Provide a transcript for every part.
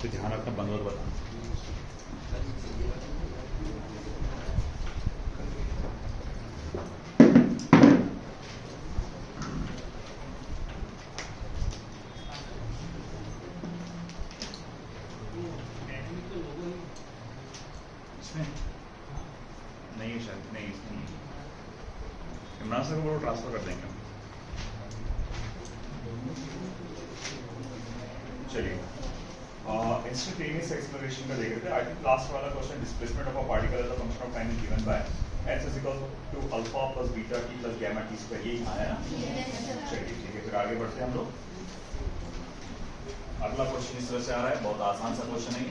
तो ध्यान रखना, बंद मत बताना। नहीं है शायद, नहीं इसमें इमरान सर को ट्रांसफर कर देंगे। चलिए इंस्टेंटेनियस एक्सेलरेशन का देख रहे थे। आई थिंक लास्ट वाला question, displacement of a particle at the function of time is given by h is equal to alpha plus beta t plus gamma t square. यही आया ना। चलिए ठीक है, फिर आगे बढ़ते हैं हम लोग। अगला क्वेश्चन इस तरह से आ रहा है, बहुत आसान सा क्वेश्चन है।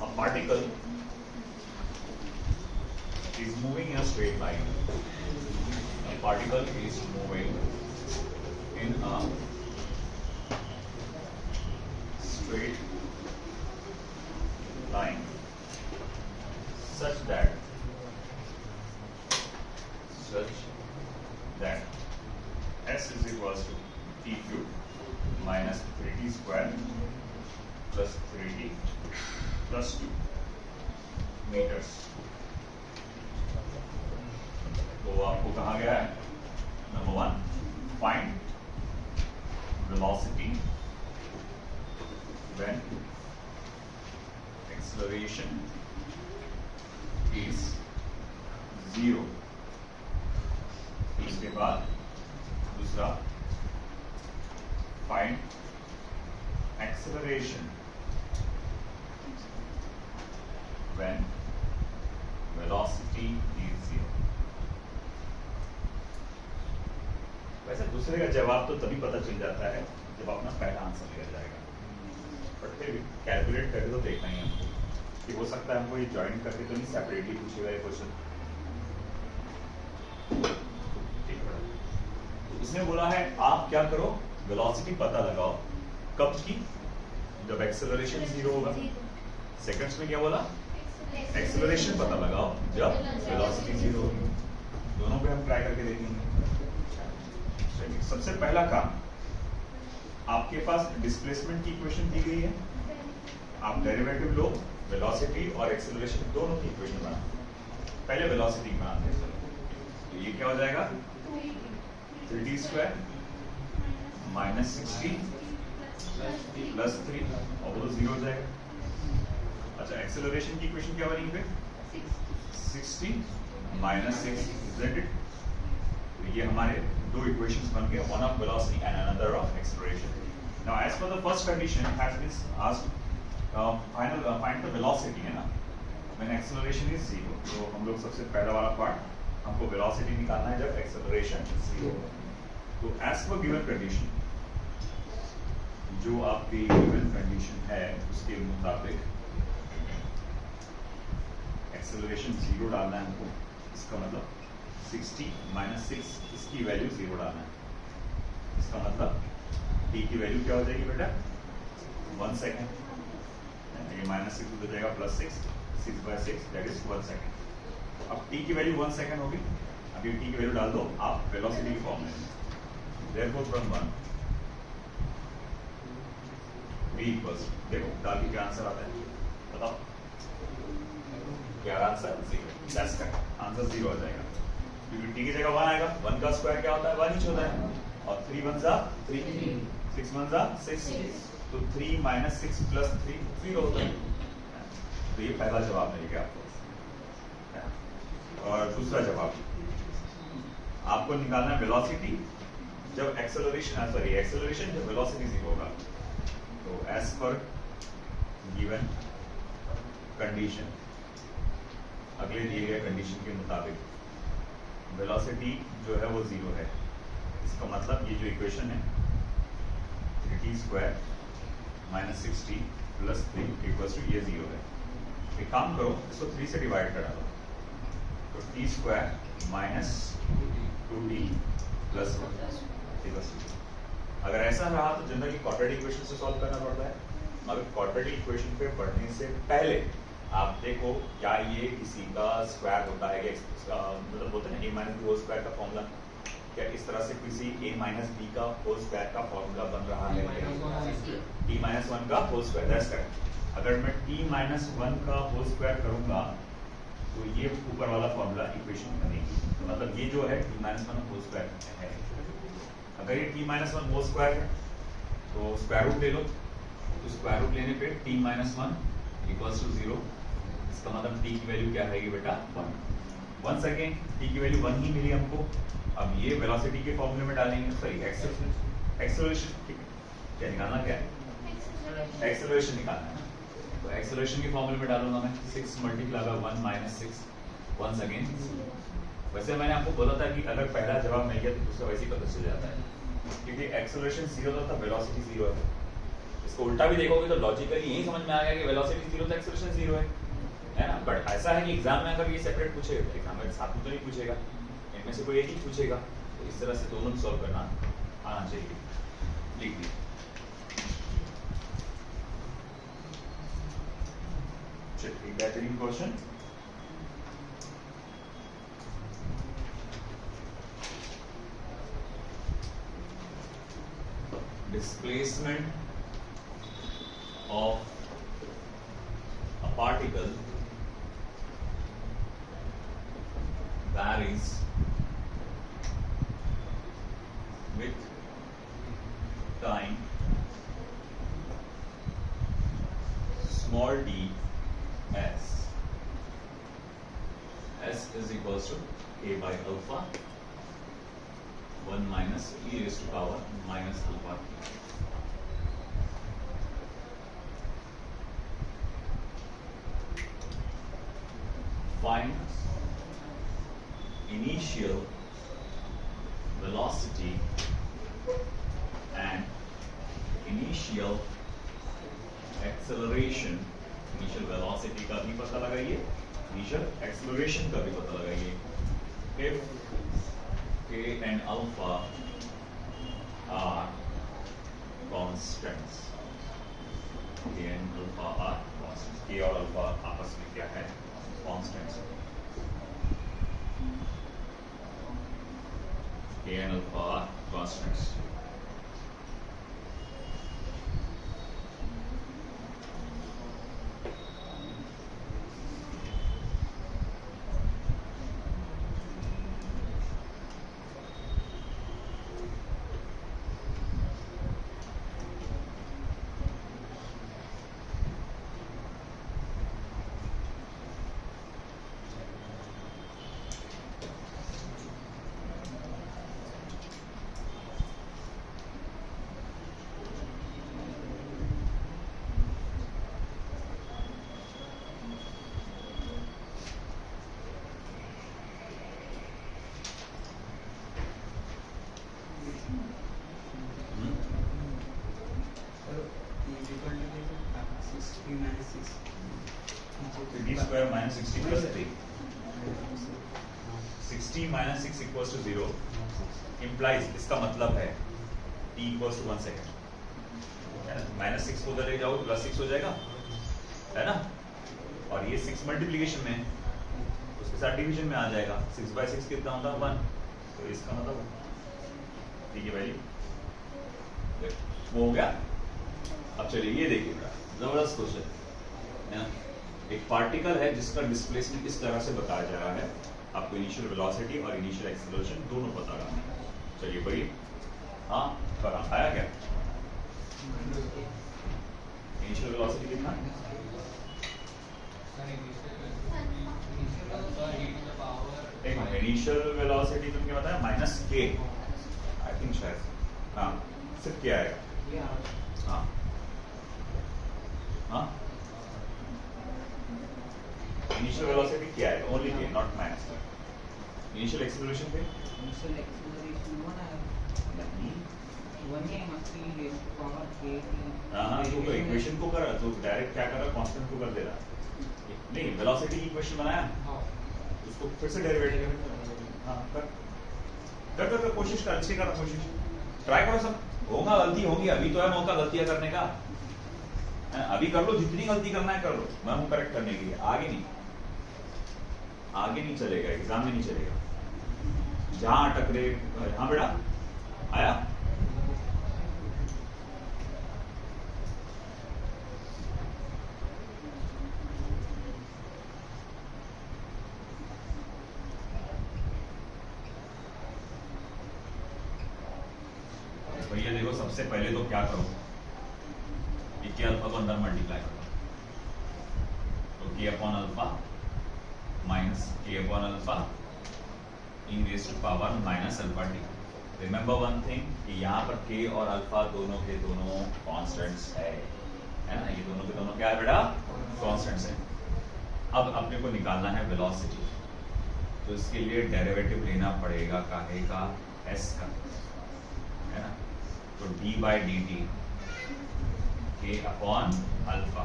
A particle is moving in a straight line. A particle is moving in a straight line such that s is equals to t cube minus 3t square plus 3t plus 2 meters। तो आपको कहा गया है, number 1, find velocity when acceleration is 0। इसके बाद दूसरा, find acceleration when velocity is 0। वैसे दूसरे का जवाब तो तभी पता चल जाता है जब अपना पहला आंसर लिया जाएगा, बट फिर कैलकुलेट करके तो देखना ही हमको कि हो सकता है हमको ये ज्वाइन करके तो नहीं सेपरेटली पूछेगा ये क्वेश्चन। ठीक है, तो उसने बोला है आप क्या करो, वेलोसिटी पता लगाओ। कब की? जब एक्सेलरेशन 0 होगा। सेकंड्स में क्या बोला? एक्सेलरेशन पता लगाओ जब वेलोसिटी 0 होगी। दोनों पे हम ट्राई करके देखेंगे। सबसे पहला काम, आपके पास डिस्प्लेसमेंट की इक्वेशन दी गई है, आप डेरिवेटिव लो, वेलोसिटी और एक्सेलरेशन दोनों की इक्वेशन बनाओ। पहले वेलोसिटी बनाते हैं। तो ये क्या हो जाएगा? 3t स्क्वायर माइनस 60 प्लस 3, और वो तो 0 हो जाएगा। अच्छा, एक्सेलरेशन की इक्वेशन क्या बनेगी फिर? 60 माइनस 6, इजंट इट? तो ये हमारे दो इक्वेशंस बन गए, one of velocity and another of acceleration. Now as per the first condition has been asked find the velocity, है ना, व्हेन एक्सेलरेशन इज 0। तो हम लोग सबसे पहला वाला पार्ट, हमको वेलोसिटी निकालना है जब एक्सेलरेशन 0। तो एज पर गिवन कंडीशन, जो आपकी गिवन कंडीशन है उसके मुताबिक एक्सेलरेशन 0 डालना है हमको। इसका मतलब 60 माइनस 6, इसकी वैल्यू 0 डालना है। इसका मतलब t की वैल्यू क्या हो जाएगी बेटा? 1 सेकेंड। ये माइनस 6 हो जाएगा प्लस 6, 6/6 दैट इज 1 सेकेंड। अब t की वैल्यू 1 सेकेंड होगी। अब ये t की वैल्यू डाल दो आप वेलोसिटी की फॉर्म में। देयरफॉर फ्रॉम 1 v इक्वल्स, देखो डाल के क्या आंसर आता है बताओ? क्या आंसर? 0। दैट्स करेक्ट, आंसर 0 आ जाएगा, क्योंकि t की जगह 1 आएगा। 1 का स्क्वायर क्या होता है? 1 ही होता है। और 3 1 जा 3, 6 1 जा 6, तो 3 माइनस 6 प्लस 3 0 होता है। तो ये पहला जवाब मिल गया आपको। और दूसरा जवाब, आपको निकालना है वेलोसिटी जब एक्सेलरेशन जब वेलोसिटी 0 होगा। तो एज पर गिवन कंडीशन, अगले दिए गए कंडीशन के मुताबिक वेलोसिटी जो है वो 0 है। इसका मतलब ये जो इक्वेशन है 3t square minus 60 plus 3 equals to ये 0 है। एक काम करो, इसको 3 से डिवाइड कर डालो। तो t square minus 2t plus 1। अगर ऐसा रहा तो जनरली क्वाड्रेटिक इक्वेशन से सॉल्व करना पड़ता है, मगर क्वाड्रेटिक इक्वेशन पे बढ़ने से पहले आप देखो क्या ये किसी का स्क्वायर होता है, मतलब बोलते हैं ना a minus B whole square का फॉर्मूला। क्या इस तरह से किसी a माइनस बी का होल स्क्वायर का फॉर्मूला बन रहा है? t माइनस 1 का होल स्क्वायर, दैट्स करेक्ट। अगर मैं t माइनस 1 का होल स्क्वायर करूंगा तो ये ऊपर वाला फॉर्मूला इक्वेशन बनेगी। तो मतलब ये जो है t माइनस 1 होल स्क्वायर है। अगर ये t माइनस 1 होल स्क्वायर है तो स्क्वायर रूट ले लो, तो स्क्वायर रूट लेने पे t माइनस 1 इक्वल्स टू 0। इसका मतलब t की वैल्यू क्या है बेटा? 1। वंस अगेन t की वैल्यू 1 ही मिली हमको। अब ये वेलोसिटी के फॉर्मूले में डालेंगे, सॉरी एक्सेलरेशन क्या निकालना, क्या है एक्सेलरेशन निकालना है ना। तो एक्सेलरेशन के फॉर्मूले में डालूंगा मैं 6 multiply by 1 minus 6 once again. वैसे मैंने आपको बोला था कि अगर पहला जवाब मिल गया तो दूसरा वैसे ही पता चल जाता है, क्योंकि एक्सेलरेशन 0 था, वेलोसिटी 0 है। इसको उल्टा भी देखोगे तो लॉजिकली यही समझ में आ गया कि वेलोसिटी 0 तो एक्सेलरेशन 0 है ना। बट ऐसा है कि एग्जाम में अगर ये सेपरेट पूछेगा तो एग्जाम में साथ में तो नहीं पूछेगा, इनमें से कोई एक ही पूछेगा। तो इस तरह से दोनों सॉल्व करना आना चाहिए। लिख दी बेहतरीन question. Displacement of a particle varies with time small d s is equals to a by alpha 1 minus e raised to power minus alpha t. Find initial velocity and initial acceleration. Initial velocity का भी पता लगाइए, initial acceleration का भी पता लगाइए। If k and alpha are constants, k and alpha are constants, k और alpha आपस में क्या है? Constants. K and alpha are constants. d square minus 60 plus 3. 60 minus 6 equals to 0 implies, इसका मतलब है t equals to 1 second, है ना। माइनस 6 को उधर ले जाओ प्लस 6 हो जाएगा, है ना। और ये 6 मल्टीप्लिकेशन में उसके साथ डिवीजन में आ जाएगा। 6 by 6 कितना होता है? 1। तो इसका मतलब t की वैल्यू वो हो गया। अब चलिए ये देखिएगा, जबरदस्त क्वेश्चन है ना। एक पार्टिकल है जिसका डिस्प्लेसमेंट इस तरह से बताया जा रहा है, आपको इनिशियल वेलोसिटी और इनिशियल एक्सेलरेशन दोनों पता करना है। चलिए बढ़िए, हाँ करा आया क्या? इनिशियल वेलोसिटी कितना? इनिशियल वेलोसिटी तुमने बताया माइनस के, आई थिंक शायद, हाँ सिर्फ क्या आएगा? हाँ हाँ इनिशियल वेलोसिटी क्या है? ओनली के, नॉट माइनस। इनिशियल एक्सेलरेशन पे Initial acceleration नहीं, 1 है, must be raised to power k t. हाँ तो इक्वेशन को कर, तो डायरेक्ट क्या कर रहा, कांस्टेंट को कर दे रहा। नहीं, वेलोसिटी की इक्वेशन बनाया, उसको फिर से डेरिवेटिव कर। हाँ कर कोशिश कर, अच्छी कर कोशिश, ट्राई करो सब। होगा गलती होगी, अभी तो है मौका गलतियां करने का, अभी कर लो, जितनी गलती करना है कर लो, मैं हूं करेक्ट करने के लिए। आगे नहीं चलेगा, एग्जाम में नहीं चलेगा। जहां अटक रहे, हाँ बेटा आया। भैया देखो सबसे पहले तो क्या करो, के अल्फा को अंदर मल्टीप्लाई करो, तो k upon alpha minus k upon alpha in raise to power minus alpha t. Remember one thing कि यहाँ पर के और अल्फा दोनों के दोनों कॉन्स्टेंट्स है ना, ये दोनों के दोनों क्या है बेटा, कॉन्स्टेंट्स है। अब अपने को निकालना है वेलोसिटी, तो इसके लिए डेरिवेटिव लेना पड़ेगा काहे का, एस का, है ना। तो डी बाई डी टी के अपॉन अल्फा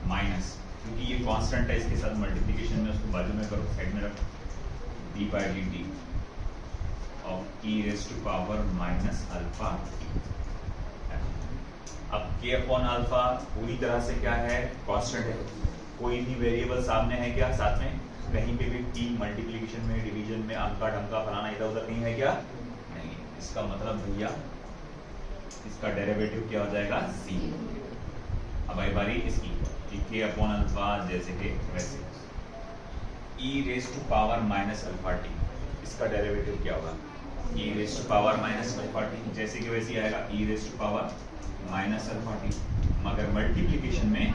माइनस, क्योंकि ये कांस्टेंट है इसके साथ मल्टीप्लिकेशन में उसको बाजू में करो, साइड में रखो, d by d t of e raise to power minus alpha. अब के अपॉन अल्फा पूरी तरह से क्या है, कांस्टेंट है, कोई भी वेरिएबल सामने है क्या, साथ में कहीं पे भी टी मल्टीप्लिकेशन में डिवीजन में अंका ढंका फलाना इधर उधर नहीं है क्या, नहीं। इसका मतलब भैया इसका डेरिवेटिव क्या हो जाएगा, सी। अब आई बारी इसकी, के अपॉन अल्फा जैसे के वैसे, e raise to power minus alpha t, इसका डेरिवेटिव क्या होगा, e raise to power minus alpha t, जैसे कि वैसे आएगा e raise to power minus alpha t, मगर मल्टीप्लिकेशन में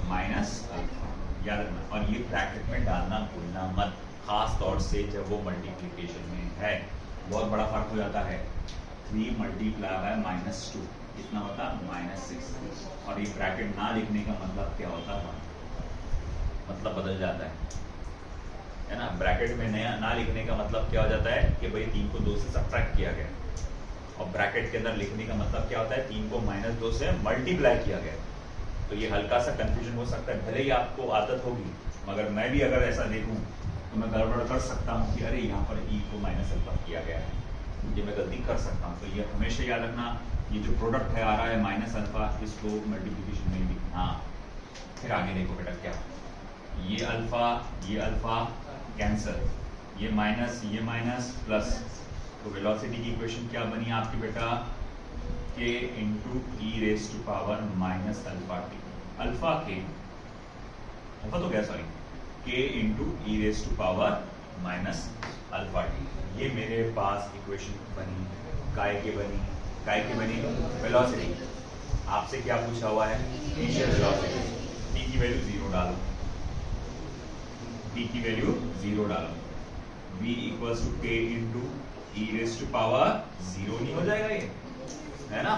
माइनस अल्फा, याद रखना। और ये ब्रैकेट में डालना भूलना मत, खास तौर से जब वो मल्टीप्लिकेशन में है, बहुत बड़ा फर्क हो जाता है। 3 मल्टीप्लाई बाय -2 कितना होता है, -6। और ये ब्रैकेट ना लिखने का मतलब क्या होता है, मतलब बदल जाता है ना। ब्रैकेट में नया ना लिखने का मतलब क्या हो जाता है कि भाई 3 को 2 से सब्ट्रैक्ट किया गया, और ब्रैकेट के अंदर लिखने का मतलब क्या होता है, 3 को -2 से मल्टीप्लाई किया गया। तो ये हल्का सा कंफ्यूजन हो सकता है, भले ही आपको आदत होगी, मगर मैं भी अगर ऐसा देखूं तो मैं गड़बड़ कर सकता हूँ कि अरे यहाँ पर ई को माइनस अल्फा किया गया है, ये मैं गलती कर सकता हूँ। तो ये हमेशा याद रखना, ये जो प्रोडक्ट है आ रहा है माइनस अल्फा, इसको मल्टीप्लिकेशन में लिखना। फिर आगे देखो बेटा क्या, ये अल्फा कैंसर, ये माइनस प्लस, तो वेलोसिटी की इक्वेशन क्या बनी आपकी बेटा, k into e raise to power minus alpha t, alpha तो क्या sorry, k into e raise to power minus alpha t. ये मेरे पास इक्वेशन बनी, काय की बनी वेलोसिटी। आपसे क्या पूछा हुआ है, इनिशियल वेलोसिटी, टी की वैल्यू 0 डालो, टी की वैल्यू 0 डालो, v equals to k into e raise to power 0 नहीं हो जाएगा ये, है ना।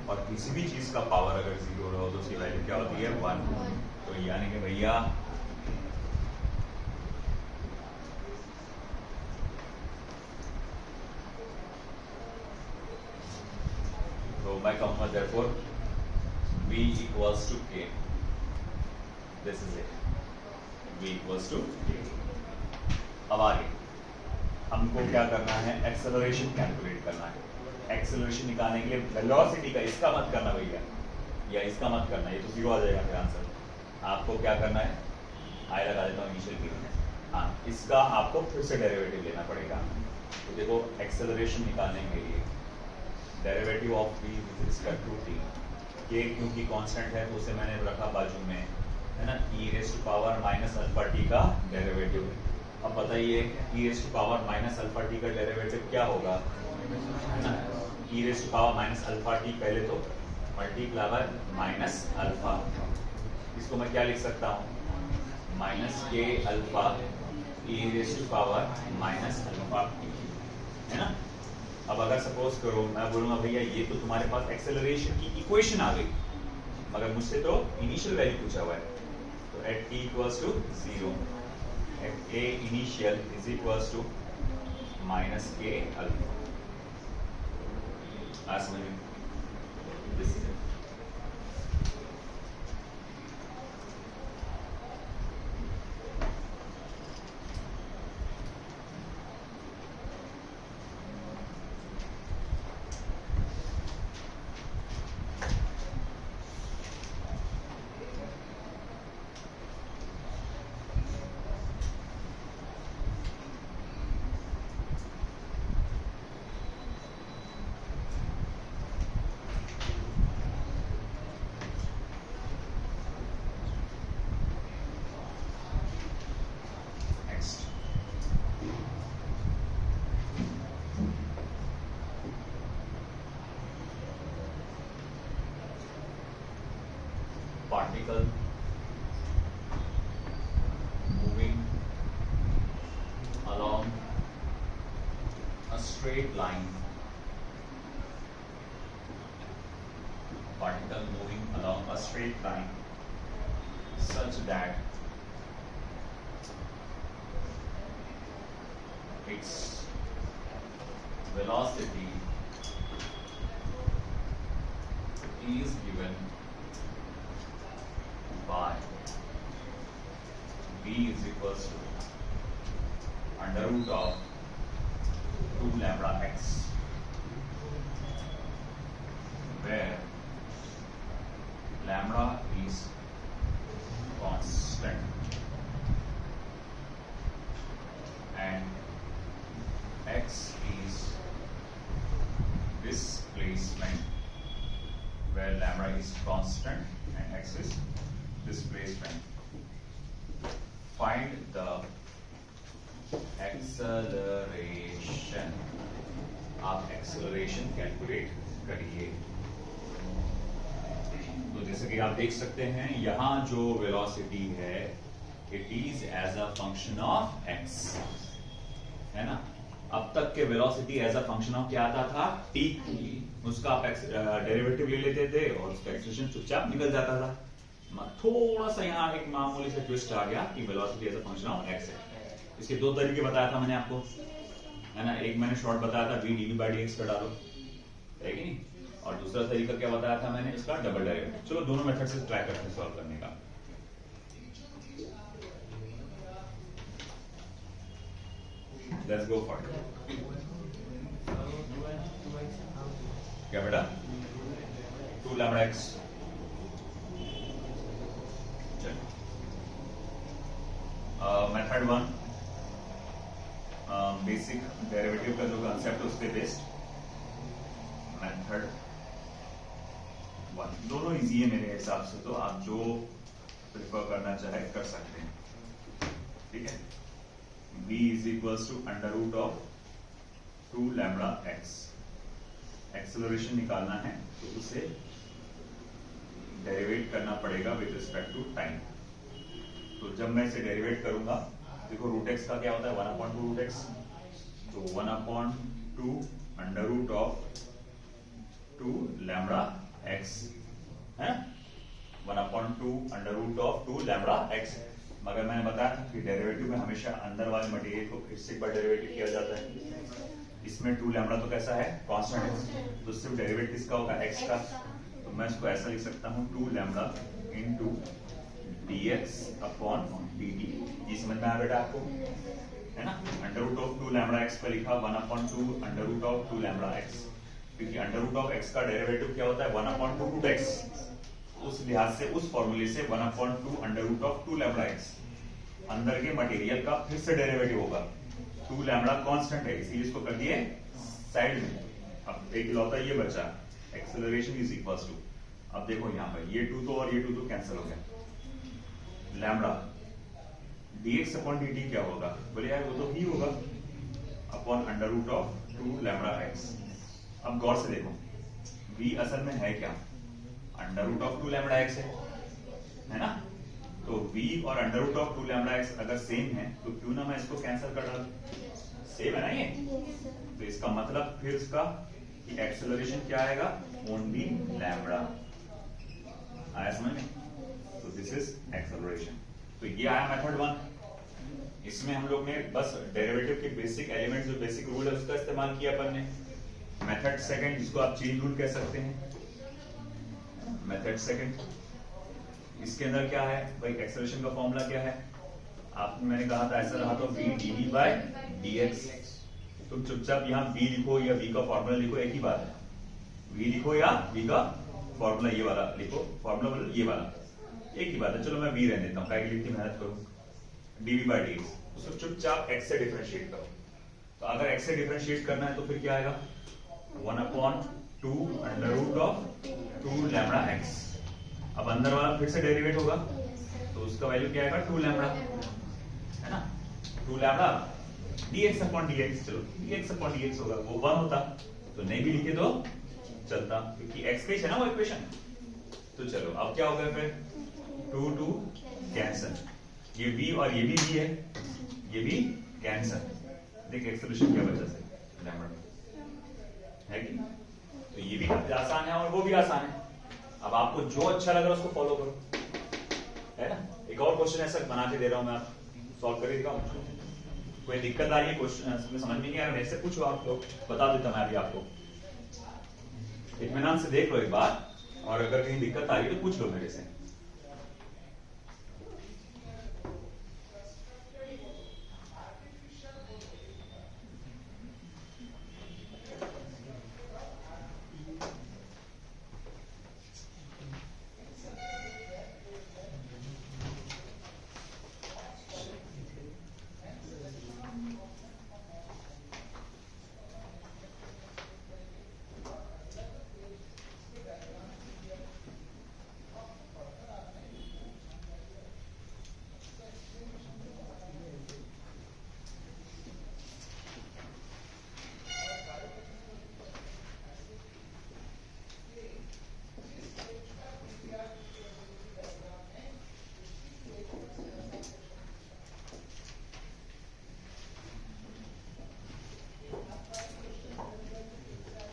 और किसी भी चीज का पावर अगर 0 रहो तो उसकी वैल्यू क्या होती है, 1। तो यानी कि भैया मैं कहूंगा therefore v equals to k, this is it, v equals to k। अब आगे हमको क्या करना है, एक्सेलरेशन कैलकुलेट करना है। एक्सेलरेशन निकालने के लिए वेलोसिटी का, इसका मत करना भैया, या इसका मत करना, ये तो 0 आ जाएगा फिर आंसर। आपको क्या करना है, आई लगा देता हूँ इनिशियल पीरियड, हाँ, इसका आपको फिर से डेरिवेटिव लेना पड़ेगा। तो देखो एक्सेलरेशन निकालने के लिए derivative of v with respect to t, k क्योंकि कांस्टेंट है तो उसे मैंने रखा बाजू में, है ना, e raise to power minus alpha t का डेरिवेटिव। अब बताइए e raise to power minus alpha t का डेरिवेटिव क्या होगा, है ना, e raise to power minus alpha t, पहले तो मल्टीप्लाई बाय माइनस अल्फा, इसको मैं क्या लिख सकता हूँ, minus k alpha e raise to power minus alpha t, है ना। अब अगर सपोज करो मैं बोलूंगा भैया ये तो तुम्हारे पास एक्सेलरेशन की इक्वेशन आ गई, मगर मुझसे तो इनिशियल वैल्यू पूछा हुआ है, तो at t equals to 0 at a initial is equals to minus k alpha. आज समझ में, this is it. particle moving along a straight line, particle moving along a straight line such that its velocity is given by v is equals to under root of 2 lambda x, where lambda is constant and x is displacement, where lambda is constant and x is displacement. Find the acceleration. आप acceleration calculate करिए। तो जैसे कि आप देख सकते हैं यहां जो वेलोसिटी है it is as a function of x, है ना। अब तक के velocity as a function of क्या आता था, t, उसका आप डेरिवेटिव ले लेते थे और उसका एक्सप्रेशन चुपचाप निकल जाता था। थोड़ा सा यहाँ एक मामूली से ट्विस्ट आ गया कि velocity as a function of x है। इसके दो तरीके बताया था मैंने आपको, है ना। एक मैंने शॉर्ट बताया था v dv by dx का डालो, है कि नहीं, और दूसरा तरीका क्या बताया था मैंने, इसका डबल डेरिवेटिव। चलो दोनों मेथड से ट्राई करते हैं सॉल्व करने का। लेट्स गो फॉर क्या बेटा 2 lambda x। Method 1 basic derivative का जो कंसेप्ट उस पे बेस्ड। मेथड 1 दोनों इजी है मेरे हिसाब से, तो आप जो प्रिफर करना चाहे कर सकते हैं, ठीक है। v is equals to under root of 2 lambda x। Acceleration निकालना है तो उसे डेरिवेट करना पड़ेगा विद रिस्पेक्ट टू टाइम। तो जब मैं इसे डेरिवेट करूंगा, देखो रूट x का क्या होता है 1/2 रूट x, तो 1/2 under root of 2 lambda x है, 1/2 under root of 2 lambda x। मगर मैंने बताया था कि डेरिवेटिव में हमेशा अंदर वाले मटेरियल को फिर से एक बार डेरिवेटिव किया जाता है। इसमें 2 लैम्डा तो कैसा है, कांस्टेंट है, तो सिर्फ डेरिवेटिव किसका होगा, x का। तो मैं इसको ऐसा लिख सकता हूँ 2 lambda into dx upon dt। ये समझ में आया बेटा आपको, है ना। Under root of 2 lambda x पे लिखा 1/2 under root of 2 lambda x, क्योंकि अंडर रूट ऑफ x का डेरिवेटिव क्या होता है 1/2 रूट x। उस लिहाज से उस फॉर्मूले से 1/2 under root of 2 lambda x अंदर के मटेरियल का फिर से डेरिवेटिव होगा। 2 लैम्डा कांस्टेंट है इसलिए इसको कर दिए साइड में। अब एक लौता ये बचा, एक्सेलरेशन इज इक्वल्स टू, अब देखो यहाँ पर ये 2 तो और ये 2 तो कैंसिल हो गया, लैम्डा dx अपॉन dt क्या होगा, बोले यार वो तो ही होगा upon under root of 2 lambda x। अब गौर से देखो v असल में है क्या, under root of 2 lambda x है ना। तो v और under root of 2 lambda x अगर सेम है तो क्यों ना मैं इसको कैंसिल कर डालूं, सेम है ना ये। तो इसका मतलब फिर इसका कि एक्सेलरेशन क्या आएगा, ओनली लैम्डा। आया समझ में। तो दिस इज एक्सेलरेशन। तो ये आया मेथड 1। इसमें हम लोग ने बस डेरिवेटिव के बेसिक एलिमेंट जो बेसिक रूल है उसका इस्तेमाल किया अपन ने। मेथड 2 जिसको आप चेन रूल कह सकते हैं, मेथड 2 इसके अंदर क्या है भाई, एक्सेलरेशन का फॉर्मूला क्या है, आप मैंने कहा था ऐसा रहा तो v dv by dx। तुम चुपचाप यहाँ v लिखो या v का फॉर्मूला लिखो, एक ही बात है। v लिखो या v का फॉर्मूला ये वाला लिखो, फॉर्मूला मतलब ये वाला, एक ही बात है। चलो मैं v रहने देता हूँ, क्या की लिखती मेहनत करूँ, dv by dx। उसको चुपचाप x से डिफरेंशिएट करो। तो अगर x से डिफरेंशिएट करना है तो फिर क्या आएगा 1/2 under root of 2 lambda x। अब अंदर वाला फिर से डेरिवेट होगा तो उसका वैल्यू क्या आएगा 2 लैम्डा, है ना। 2 लैम्डा dx अपॉन dx, चलो dx अपॉन dx होगा, वो 1 होता तो नहीं भी लिखे तो चलता, क्योंकि x का ही है ना वो इक्वेशन। तो चलो अब क्या होगा फिर 2 2 कैंसल, ये v और ये भी v है, ये भी कैंसल। देख एक्सेलरेशन क्या वजह से लैम्बडा है कि, तो ये भी आसान है और वो भी आसान है। अब आपको जो अच्छा लग रहा है उसको फॉलो करो, है ना। एक और क्वेश्चन ऐसा बना के दे रहा हूं मैं, आप सॉल्व करके दिखाओ। कोई दिक्कत आ रही है क्वेश्चन में समझ में नहीं आ रहा, मेरे से पूछो, आप लोग बता देता मैं अभी आपको। इत्मीनान से देख लो एक बार, और अगर कहीं दिक्कत आ रही है तो पूछ लो मेरे से।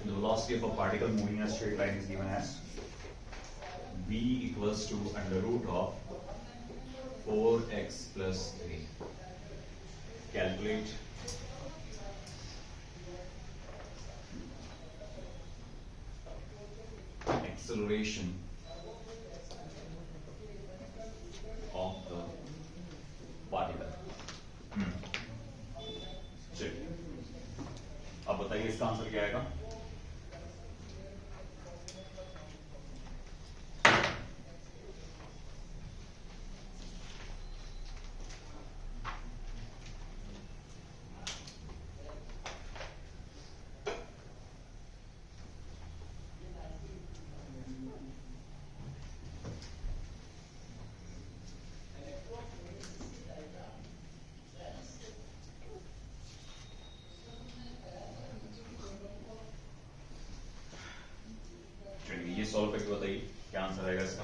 The velocity of a particle moving in a straight line is given as v equals to under root of 4x plus 3. Calculate acceleration of the particle. चलिए, अब बताइए इसका आंसर क्या आएगा। ये सॉल्व करके बताइए क्या आंसर आएगा इसका।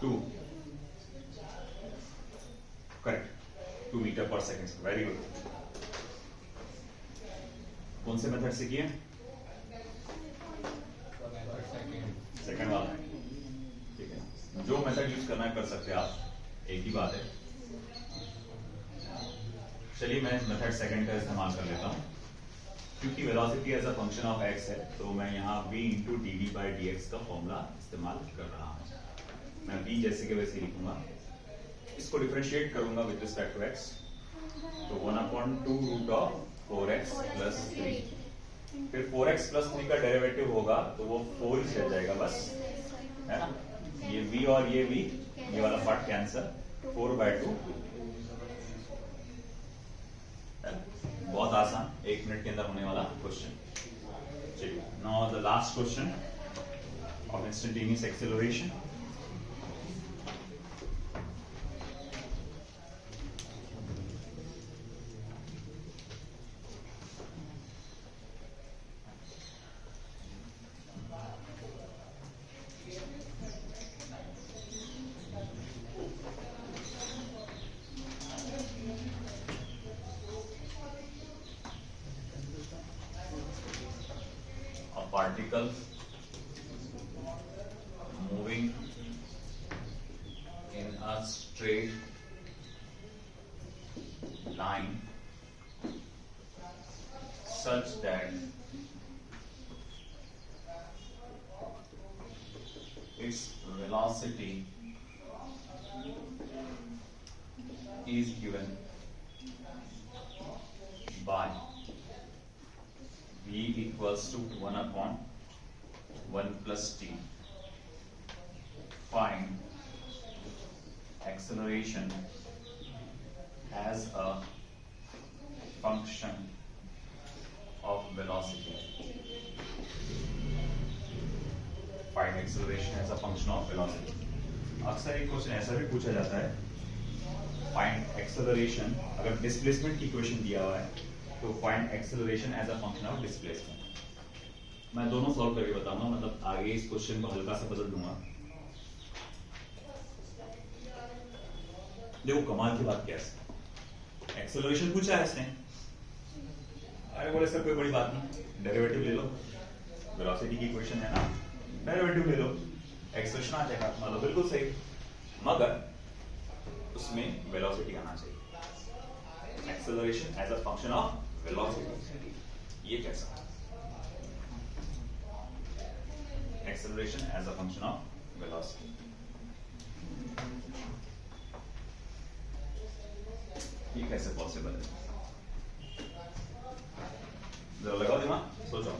टू करेक्ट, 2 मीटर पर सेकेंड। Very good. कौन से मेथड से किए? सेकेंड वाला। ठीक है, जो मेथड यूज करना है कर सकते हैं आप, एक ही बात है। चलिए मैं मेथड सेकंड का इस्तेमाल कर लेता हूं, क्योंकि velocity as a function of x है, तो मैं यहाँ v into d d by d x का फॉर्मूला इस्तेमाल कर रहा हूँ। मैं v जैसे के वैसे लिखूंगा, इसको डिफरेंशिएट करूंगा विद रिस्पेक्ट टू x, तो 1/2 रूट ऑफ 4x प्लस 3। फिर 4x प्लस 3 का डेरिवेटिव होगा तो वो 4 ही रह जाएगा बस, है ना। ये v और ये v, ये वाला पार्ट कैंसल, 4/2। बहुत आसान, 1 मिनट के अंदर होने वाला क्वेश्चन। चलिए, now the last question of instantaneous acceleration. Particle moving in a straight line such that its velocity is given by v equals to 1/1 plus t. Find acceleration as a function of velocity. Find acceleration as a function of velocity. अक्सर एक question ऐसा भी पूछा जाता है find acceleration, अगर displacement की equation दिया हुआ है तो find acceleration as a function of displacement. मैं दोनों सॉल्व करके बताऊंगा, मतलब आगे इस क्वेश्चन को हल्का सा बदल दूंगा। देखो कमाल की बात क्या है, एक्सेलरेशन पूछा है इसने, अरे बोले सर कोई बड़ी बात नहीं, डेरिवेटिव ले लो, वेलोसिटी की इक्वेशन है ना, डेरिवेटिव ले लो, एक्सेलरेशन आ जाएगा। मतलब बिल्कुल सही, मगर उसमें वेलोसिटी आना चाहिए, acceleration as a function of velocity. ये कैसा, acceleration as a function of velocity, ये कैसे पॉसिबल है? जरा लगाओ दिमाग, सोचो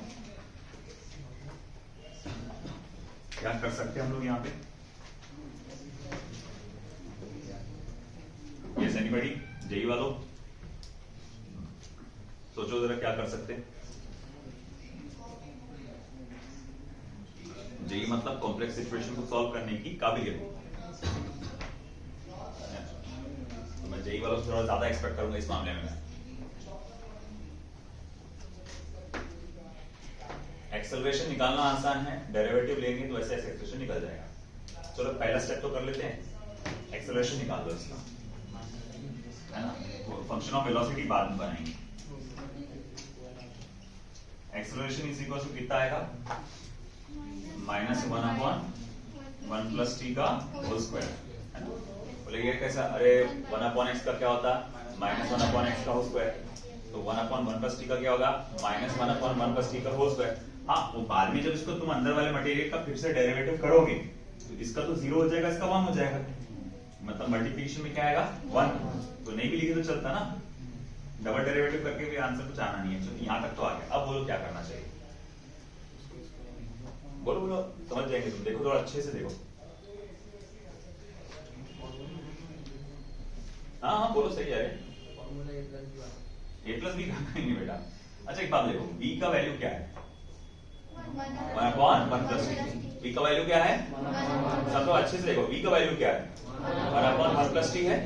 क्या कर सकते हैं हम लोग यहाँ पे। यस एनीबॉडी, जेई वालों सोचो जरा क्या कर सकते हैं। जेई मतलब कॉम्प्लेक्स सिचुएशन को सॉल्व करने की काबिलियत। तो मैं जेई वालों से थोड़ा ज्यादा एक्सपेक्ट करूंगा इस मामले में। एक्सेलरेशन निकालना आसान है, डेरिवेटिव लेंगे तो ऐसे एक्सेलरेशन निकल जाएगा। चलो पहला स्टेप तो कर लेते हैं, एक्सेलरेशन निकाल दो इसका, है ना, फंक्शन ऑफ वेलोसिटी बाद में बनाएंगे। एक्सेलरेशन इज इक्वल टू कितना आएगा, -1/1 + t का होल स्क्वायर, है ना। बोले ये कैसा, अरे 1/x का क्या होता है, -1/x का होल स्क्वायर, तो 1/1 + t का क्या होगा, -1/1 + t का होल स्क्वायर। हाँ, वो बाद में जब इसको तुम अंदर वाले मटेरियल का फिर से डेरिवेटिव करोगे तो इसका तो 0 हो जाएगा, इसका 1 हो जाएगा, मतलब मल्टीप्लिकेशन में क्या आएगा 1, तो नहीं भी लिखे तो चलता ना, डबल डेरिवेटिव करके भी आंसर कुछ आना नहीं है। तो यहाँ तक तो आ गया, अब बोलो क्या करना चाहिए, बोलो बोलो, समझ जाएंगे तुम, देखो थोड़ा अच्छे से देखो। हाँ हाँ बोलो, सही है, a+b कहेंगे बेटा। अच्छा एक बात देखो, b का वैल्यू क्या है, 1/1 + t, b का वैल्यू क्या है, सब तो अच्छे से देखो, b का वैल्यू क्या है, 1/1 + t है,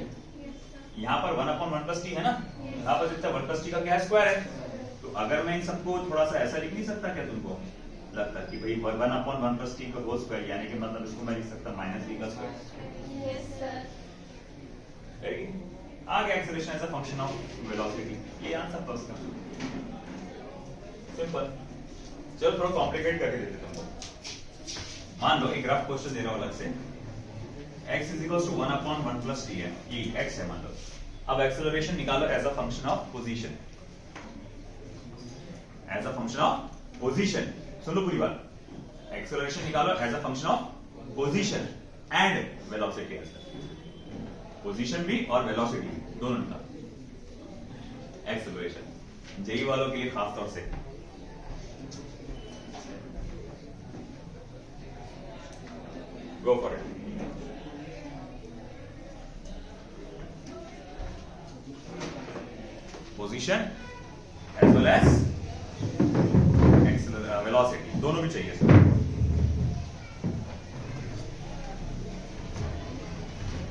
यहाँ पर 1/1 + t है ना, यहाँ पर जितना 1 + t का क्या है, स्क्वायर है। तो अगर मैं इन सबको थोड़ा सा ऐसा लिख नहीं सकता क्या तुमको लगता है कि भाई 1/1 + t का होल स्क्वायर, यानी कि मतलब इसको मैं लिख सकता -b का स्क्वायर। यस सर, आ गया acceleration as a function of velocity, ये आंसर था उसका, सिंपल। चलो थोड़ा कॉम्प्लिकेट करके देते तुमको। मान लो एक रफ क्वेश्चन दे रहा हूं अलग से, x = 1/1 + t है, ये x है मान लो। अब एक्सेलरेशन निकालो as a function of position, as a function of position. सुन लो पूरी बात, एक्सेलरेशन निकालो as a function of position and velocity, position भी और वेलोसिटी दोनों निकालो। एक्सेलरेशन जेई वालों के लिए खास तौर से, go for it. Position as well as velocity दोनों भी चाहिए सर।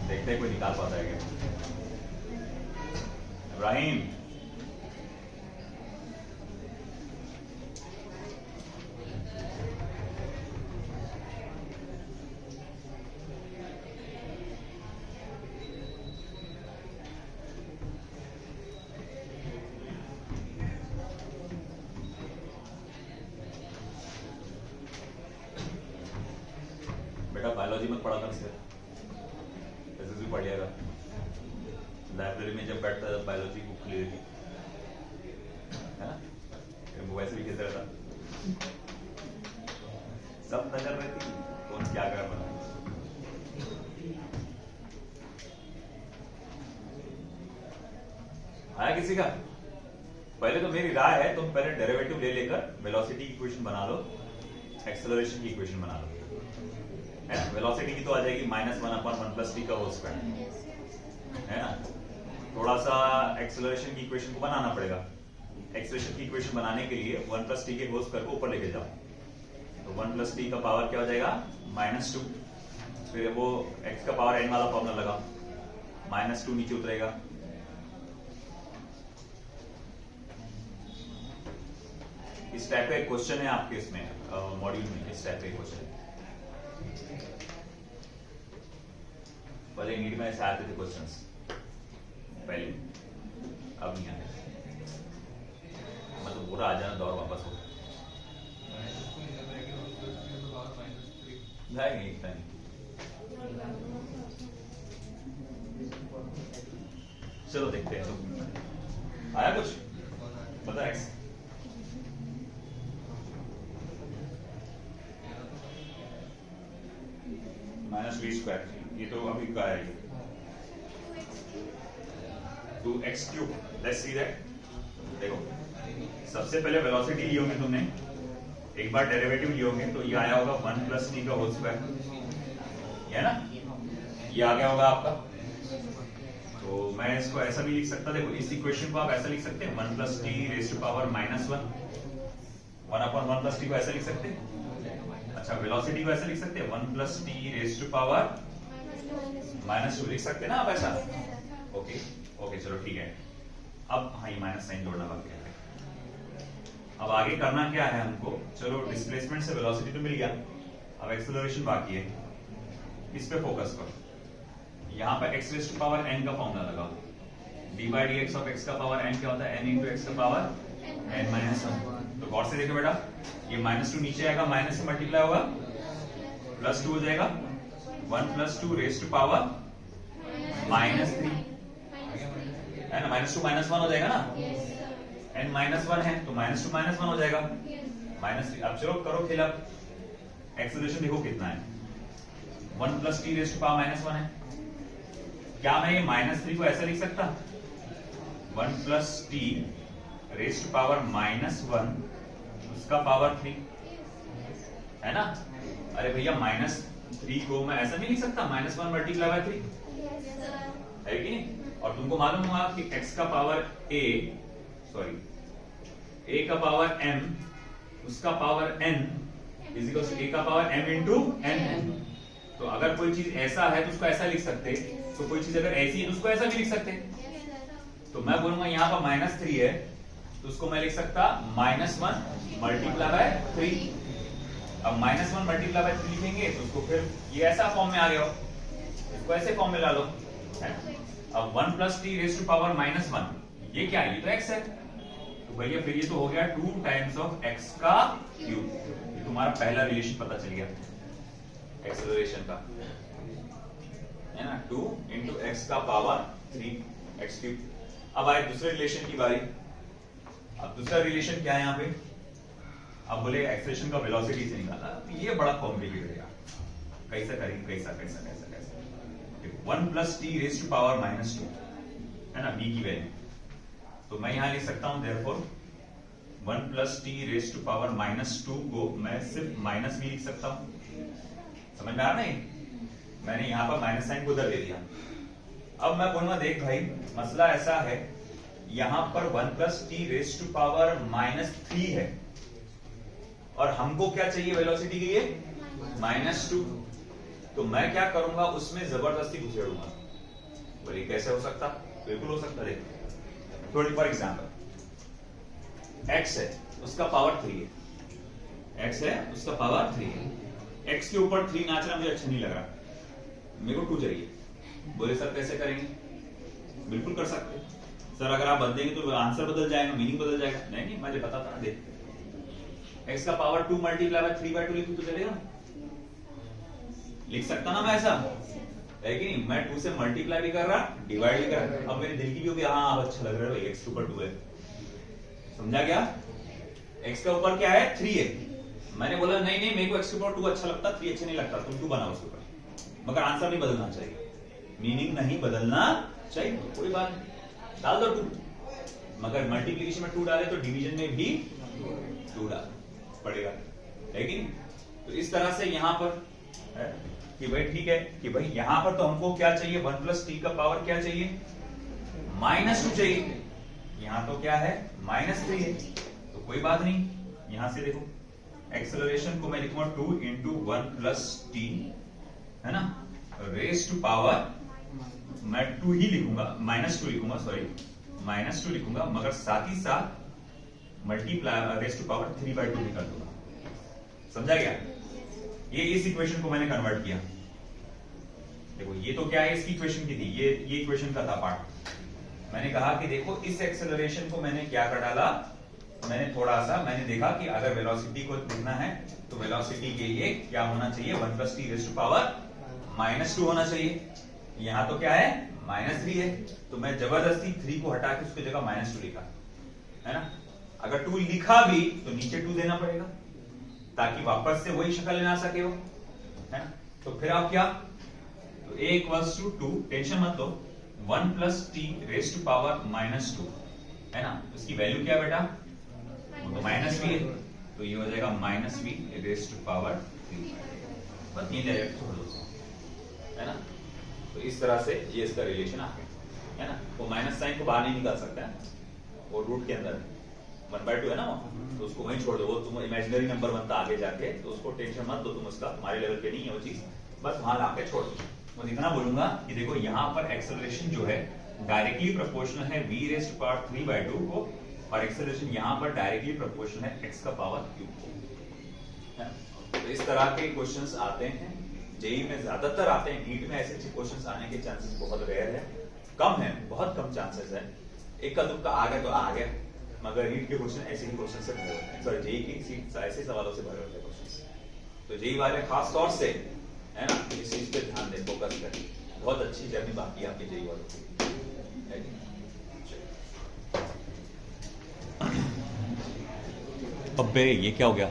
देखते हैं कोई निकाल पाता है क्या। इब्राहिम बायोलॉजी मत पढ़ा था इससे, ऐसे भी पढ़ लिया, लाइब्रेरी में जब बैठता था बायोलॉजी बुक खुली रहती है ना, वैसे भी कैसे रहता, सब नजर रहती, कौन क्या कर रहा है किसी का। पहले तो मेरी राय है तुम पहले डेरिवेटिव ले लेकर वेलोसिटी की इक्वेशन बना लो, एक्सेलरेशन की इक्वेशन बना लो, है ना। वेलोसिटी की तो आ जाएगी -1/1 + t का होल स्क्वायर, है ना। थोड़ा सा एक्सेलरेशन की इक्वेशन को बनाना पड़ेगा। एक्सेलरेशन की इक्वेशन बनाने के लिए 1 + t के होल स्क्वायर को ऊपर लेके जाओ, तो 1 + t का पावर क्या हो जाएगा -2, फिर वो x का पावर n वाला फॉर्मूला लगाओ, -2 नीचे उतरेगा। इस टाइप का एक क्वेश्चन है आपके इसमें मॉड्यूल में, इस टाइप का क्वेश्चन है। पहले नीट में ऐसे आते थे क्वेश्चंस पहले, अब नहीं आते, मतलब पूरा आ जाना दौर वापस हो। नहीं इतना नहीं। चलो देखते हैं, तो आया कुछ बता एक्स -v², ये तो अभी का है, 2x³। Let's see that. देखो सबसे पहले वेलोसिटी ली होगी तुमने, एक बार डेरिवेटिव लिए होंगे, तो ये आया होगा 1 + t का होल स्क्वायर, ये है ना, ये आ गया होगा आपका। तो मैं इसको ऐसा भी लिख सकता, देखो इस इक्वेशन को आप ऐसा लिख सकते हैं 1 + t raised to power -1, 1/1 + t को ऐसा लिख सकते हैं। अच्छा वेलोसिटी को ऐसा लिख सकते हैं 1 + t raised to power -2 लिख सकते हैं ना आप ऐसा। ओके ओके चलो ठीक है। अब हाँ ये माइनस साइन जोड़ना बाकी है। अब आगे करना क्या है हमको, चलो डिस्प्लेसमेंट से वेलोसिटी तो मिल गया, अब एक्सेलरेशन बाकी है, इस पे फोकस करो। यहाँ पर x raised to power n का फॉर्मूला लगाओ, d/dx of x का पावर n क्या होता है, n × x का पावर n-1। तो गौर से देखो बेटा, ये -2 नीचे आएगा, माइनस से मल्टीप्लाई होगा, +2 हो जाएगा, 1 + 2 raised to power -3 है ना, -2 -1 हो जाएगा ना, n-1 है तो -2 -1 हो जाएगा, -3। अब चलो करो खेल, अब एक्सेलरेशन देखो कितना है, 1 + t raised to power -1 है। क्या मैं ये -3 को ऐसा लिख सकता, 1 + t raised to power -1 उसका पावर 3 है ना। अरे भैया -3 को मैं ऐसा नहीं लिख सकता, -1 × 3 है कि नहीं। और तुमको मालूम होगा कि x का पावर a का पावर m उसका पावर n = a का पावर m × n। तो अगर कोई चीज ऐसा है तो उसको ऐसा लिख सकते, तो कोई चीज अगर ऐसी है तो उसको ऐसा भी लिख सकते। तो मैं बोलूंगा यहाँ पर -3 है तो उसको मैं लिख सकता -1 × 3। अब -1 × 3 लिखेंगे तो उसको फिर ये ऐसा फॉर्म में आ गया, इसको ऐसे फॉर्म में ला लो। अब 1 + t raised to power -1 ये क्या है, ये तो x है, तो भैया फिर ये तो हो गया 2 × x³। ये तुम्हारा पहला रिलेशन पता चल गया एक्सेलरेशन का, है ना, 2 × x³ x³। अब आए दूसरे रिलेशन की बारी। अब दूसरा रिलेशन क्या है यहाँ पे, अब बोले एक्सेलरेशन का वेलोसिटी से निकाला, ये बड़ा कॉम्प्लिकेटेड है यार, कैसा करेंगे, कैसा 1 + t raised to power -2 है ना, b की वैल्यू। तो मैं यहां लिख सकता हूं therefore 1 + t raised to power -2 को मैं सिर्फ माइनस भी लिख सकता हूं। समझ में आ रहा है, मैंने यहां पर माइनस साइन को उधर दे दिया। अब मैं बोलूंगा देख भाई मसला ऐसा है, यहां पर 1 + t raised to power -3 है और हमको क्या चाहिए वेलोसिटी के लिए -2। तो मैं क्या करूंगा, उसमें जबरदस्ती घुसेड़ूंगा। बोले कैसे हो सकता, बिल्कुल हो सकता। देखो थोड़ी फॉर एग्जांपल x है उसका पावर 3 है, x है उसका पावर 3 है, x के ऊपर 3 नाचना मुझे अच्छा नहीं लग रहा, मेरे को 2 चाहिए। बोले सर कैसे करेंगे, बिल्कुल कर सकते सर, अगर आप बदलेंगे तो आंसर बदल जाएगा, मीनिंग बदल जाएगा। नहीं मुझे पता था, देख x का पावर 2 × 3/2 लिखूं तो चलेगा, लिख सकता ना मैं ऐसा, है कि नहीं। मैं 2 से मल्टीप्लाई भी कर रहा, डिवाइड भी कर रहा। अब मेरे दिल की भी होगी हाँ अब अच्छा लग रहा है भाई, x के ऊपर 2 है, समझा क्या, x के ऊपर क्या है 3 है। मैंने बोला नहीं मेरे को x के ऊपर 2 अच्छा लगता, 3 अच्छा नहीं लगता, तुम 2 बनाओ उसके ऊपर, मगर आंसर नहीं बदलना चाहिए, मीनिंग नहीं बदलना चाहिए, कोई बात नहीं डाल दो 2, मगर मल्टीप्लिकेशन में 2 डाले तो डिवीजन में भी 2 डाल पड़ेगा, है कि नहीं। तो इस तरह से यहां पर है कि भाई ठीक है कि भाई यहां पर तो हमको क्या चाहिए, 1 + t का पावर क्या चाहिए -2 चाहिए, यहां तो क्या है -3 है, तो कोई बात नहीं। यहां से देखो एक्सेलरेशन को मैं लिखूंगा 2 × 1 + t है ना, raised to power मैं 2 ही लिखूंगा, -2 लिखूंगा, सॉरी -2 लिखूंगा, मगर साथ ही साथ मल्टीप्लाई रेज टू पावर 3/2 भी कर दूंगा। समझा गया? ये इस इक्वेशन को मैंने कन्वर्ट किया। देखो ये तो क्या है, इसकी इक्वेशन की थी, ये इक्वेशन का था पार्ट। मैंने कहा कि देखो इस एक्सेलरेशन को मैंने क्या कर डाला, मैंने थोड़ा सा मैंने देखा कि अगर वेलोसिटी को लिखना है तो वेलोसिटी के लिए क्या होना चाहिए, 1 + t रेज़ टू पावर -2 होना चाहिए। यहां तो क्या है, -3 है, तो मैं जबरदस्ती 3 को हटा के उसकी जगह -2 लिखा, है ना। अगर 2 लिखा भी तो नीचे 2 देना पड़ेगा ताकि वापस से वही शक्ल ना सके वो, है ना। तो फिर आप क्या, तो a = 2, टेंशन मत लो, 1 + t रेज़ टू पावर -2, है ना। इसकी वैल्यू क्या बेटा, तो माइनस भी है, तो ये हो जाएगा -v रेज़ टू पावर 3। बस ये डायरेक्ट छोड़ दो, है ना। तो इस तरह से ये इसका रिलेशन आ गया, है ना। वो माइनस साइन को बाहर नहीं निकाल सकता है, वो रूट के अंदर है, 1/2 है ना वो, तो उसको वहीं छोड़ दो, वो तुम इमेजिनरी नंबर बनता आगे जाके, तो उसको टेंशन मत दो तुम, उसका तुम्हारे लेवल पे नहीं है वो चीज, बस वहां लाके छोड़ दो। मैं इतना बोलूंगा कि देखो यहाँ पर एक्सेलरेशन जो है डायरेक्टली प्रोपोर्शनल है v रेज़ टू पावर 3/2 को, और एक्सेलरेशन यहाँ पर डायरेक्टली प्रोपोर्शनल है x का पावर क्यूब को। तो इस तरह के क्वेश्चंस आते हैं जेई में, ज्यादातर आते हैं। नीट में ऐसे क्वेश्चंस आने के चांसेस बहुत रेयर है, कम है, बहुत कम चांसेस है। एक का दुक्का आ गया तो आ गया, मगर नीट के क्वेश्चन ऐसे ही क्वेश्चन से भरे होते हैं, सॉरी जेई की सीट ऐसे सवालों से भरे होते हैं क्वेश्चन। तो जेई वाले खास तौर से, है ना, इस चीज पे ध्यान दें, फोकस करें। बहुत अच्छी जर्नी बाकी है आपकी जेई वालों की। अबे ये क्या हो गया?